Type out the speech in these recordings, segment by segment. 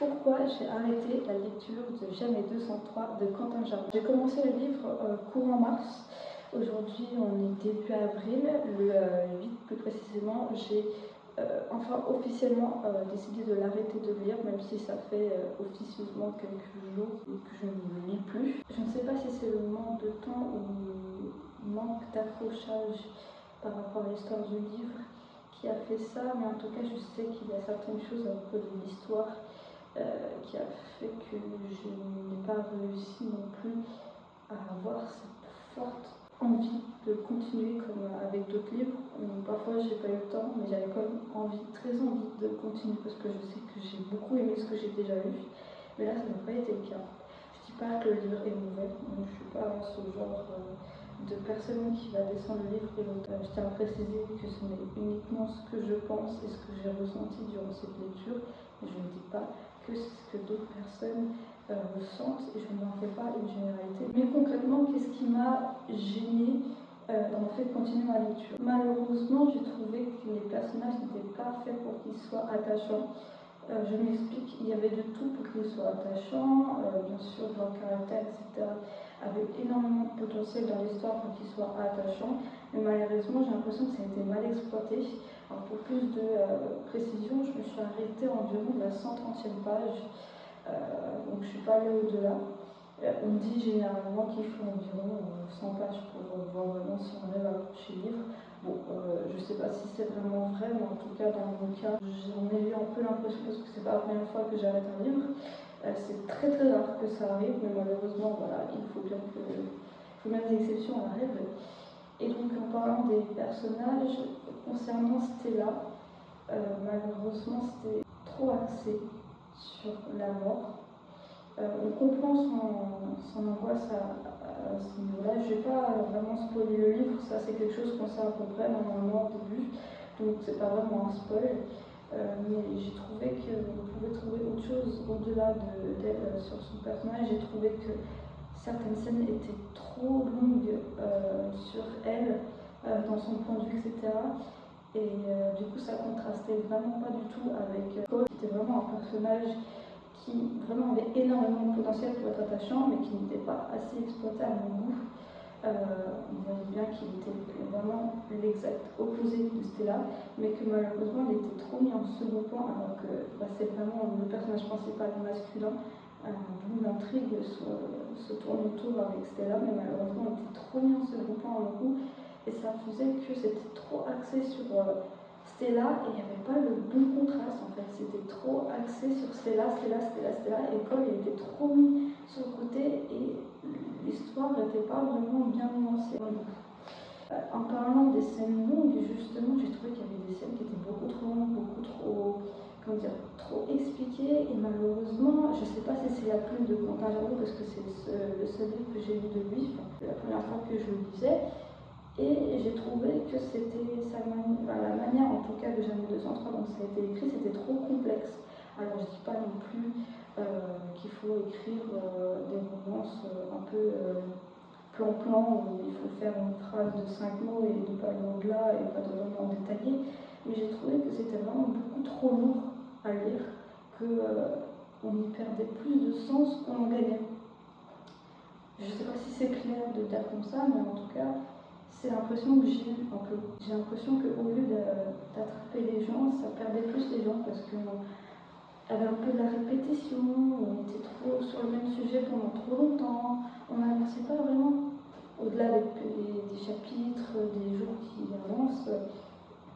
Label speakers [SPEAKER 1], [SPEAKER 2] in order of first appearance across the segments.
[SPEAKER 1] Pourquoi j'ai arrêté la lecture de Jamais 203 de Quentin Jardin. J'ai commencé le livre courant mars. Aujourd'hui, on est début avril, le 8 plus précisément. J'ai enfin officiellement décidé de l'arrêter de lire, même si ça fait officieusement quelques jours que je ne lis plus. Je ne sais pas si c'est le manque de temps ou le manque d'accrochage par rapport à l'histoire du livre qui a fait ça, mais en tout cas je sais qu'il y a certaines choses un peu de l'histoire qui a fait que je n'ai pas réussi non plus à avoir cette forte envie de continuer comme avec d'autres livres. Parfois j'ai pas eu le temps, mais j'avais quand même envie, très envie de continuer parce que je sais que j'ai beaucoup aimé ce que j'ai déjà lu, mais là ça n'a pas été le cas. Je dis pas que le livre est mauvais, donc je suis pas ce genre de personne qui va descendre le livre et l'autre. Je tiens à préciser que ce n'est uniquement ce que je pense et ce que j'ai ressenti durant cette lecture, et je ne dis pas que c'est ce que d'autres personnes ressentent, et je n'en fais pas une généralité. Mais concrètement, qu'est-ce qui m'a gênée dans le fait de continuer ma lecture? Malheureusement, j'ai trouvé que les personnages n'étaient pas faits pour qu'ils soient attachants. Je m'explique, il y avait de tout pour qu'ils soient attachants, bien sûr leur caractère, etc. avait énormément de potentiel dans l'histoire pour qu'ils soient attachants, mais malheureusement j'ai l'impression que ça a été mal exploité. Alors pour plus de précision, je me suis arrêtée environ de la 130e page, donc je ne suis pas allée au-delà. On dit généralement qu'il faut environ 100 pages pour voir vraiment si on arrive à accrocher le livre. Bon, je ne sais pas si c'est vraiment vrai, mais en tout cas dans mon cas, j'en ai eu un peu l'impression parce que c'est pas la première fois que j'arrête un livre. C'est très très rare que ça arrive, mais malheureusement, voilà, il faut bien des exceptions arrivent. Et donc en parlant des personnages, concernant Stella, malheureusement c'était trop axé sur la mort. On comprend son angoisse à ce niveau-là. Je ne vais pas vraiment spoiler le livre, ça c'est quelque chose qu'on sait à peu près normalement au début, donc c'est pas vraiment un spoil. Mais j'ai trouvé qu'on pouvait trouver autre chose au-delà d'elle sur son personnage. J'ai trouvé que certaines scènes étaient trop longues sur elle, dans son point de vue, etc. Et du coup ça contrastait vraiment pas du tout avec Cole, qui était vraiment un personnage qui vraiment avait énormément de potentiel pour être attachant, mais qui n'était pas assez exploité à mon goût. On voyait bien qu'il était vraiment l'exact opposé de Stella, mais que malheureusement il était trop mis en second plan, alors que c'est vraiment le personnage principal masculin, d'où l'intrigue se tourne autour avec Stella, mais malheureusement il était trop mis en second plan à mon goût, et ça faisait que c'était trop axé sur Stella, et il n'y avait pas le bon contraste en fait. C'était trop axé sur Stella, et Cole il était trop mis sur le côté, et l'histoire n'était pas vraiment bien nuancée. En parlant des scènes longues, justement, j'ai trouvé qu'il y avait des scènes qui étaient beaucoup trop longues, beaucoup trop, trop expliquées, et malheureusement, je ne sais pas si c'est la plume de Quentin Jardin, parce que c'est le seul livre que j'ai lu de lui, c'est la première fois que je le lisais. Et j'ai trouvé que c'était la manière, en tout cas, de Jamais 203, donc ça a été écrit, c'était trop complexe. Alors je ne dis pas non plus qu'il faut écrire des romances un peu plan-plan, où il faut faire une phrase de 5 mots et ne pas aller au-delà et pas de vraiment détailler. Mais j'ai trouvé que c'était vraiment beaucoup trop lourd à lire, qu'on y perdait plus de sens qu'on en gagnait. Je ne sais pas si c'est clair de dire comme ça, mais en tout cas, c'est l'impression que j'ai eu un peu. J'ai l'impression qu'au lieu d'attraper les gens, ça perdait plus les gens parce qu'il y avait un peu de la répétition, on était trop sur le même sujet pendant trop longtemps, on n'avançait pas vraiment. Au-delà des chapitres, des jours qui avancent,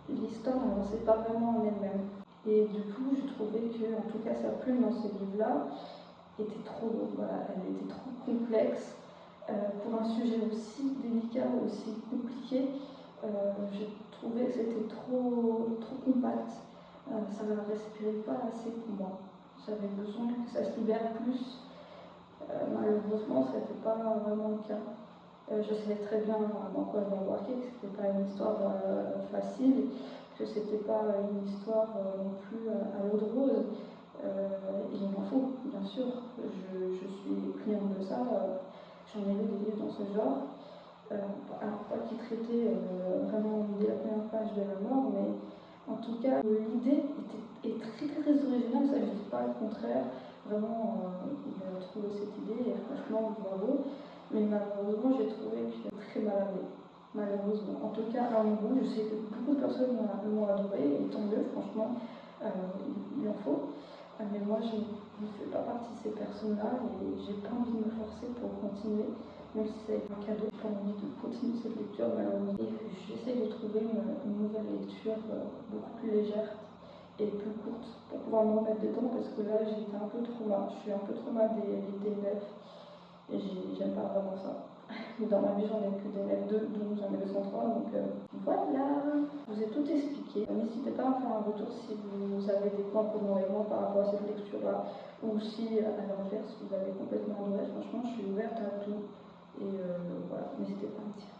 [SPEAKER 1] l'histoire n'avançait pas vraiment en elle-même. Et du coup, je trouvais que, en tout cas, sa plume dans ce livre-là était trop, elle était trop complexe. Pour un sujet aussi délicat, aussi compliqué, j'ai trouvé que c'était trop compact. Ça ne respirait pas assez pour moi. J'avais besoin que ça se libère plus. Malheureusement, ça n'était pas vraiment le cas. Je savais très bien dans quoi je m'embarquais, que ce n'était pas une histoire facile, que ce n'était pas une histoire non plus à l'eau de rose. Et il m'en faut, bien sûr. Je suis cliente de ça. J'en ai lu des livres dans ce genre, alors pas qui traitaient vraiment dès la première page de la mort, mais en tout cas l'idée est très original, ça je dis pas le contraire. Vraiment, il a trouvé cette idée et franchement, bravo. Mais malheureusement, j'ai trouvé qu'il est très maladroit. Malheureusement. En tout cas, à mon goût, je sais que beaucoup de personnes l'ont adoré, et tant mieux, franchement, il en faut. Mais moi, je ne fais pas partie de ces personnes-là et j'ai pas envie de me forcer pour continuer, même si c'est un cadeau. J'ai pas envie de continuer cette lecture, malheureusement. Et j'essaie de trouver une nouvelle lecture beaucoup plus légère et plus courte pour pouvoir me remettre dedans, parce que là, j'étais un peu trop mal. Je suis un peu trop mal des DNF et j'aime pas vraiment ça. Dans ma vie, j'en ai que des DNF 2, donc j'en ai 203, donc voilà, je vous ai tout expliqué. N'hésitez pas à me faire un retour si vous avez des points communs avec moi par rapport à cette lecture-là, ou si à l'inverse, vous avez complètement adoré. Franchement, je suis ouverte à tout, et voilà, n'hésitez pas à me dire.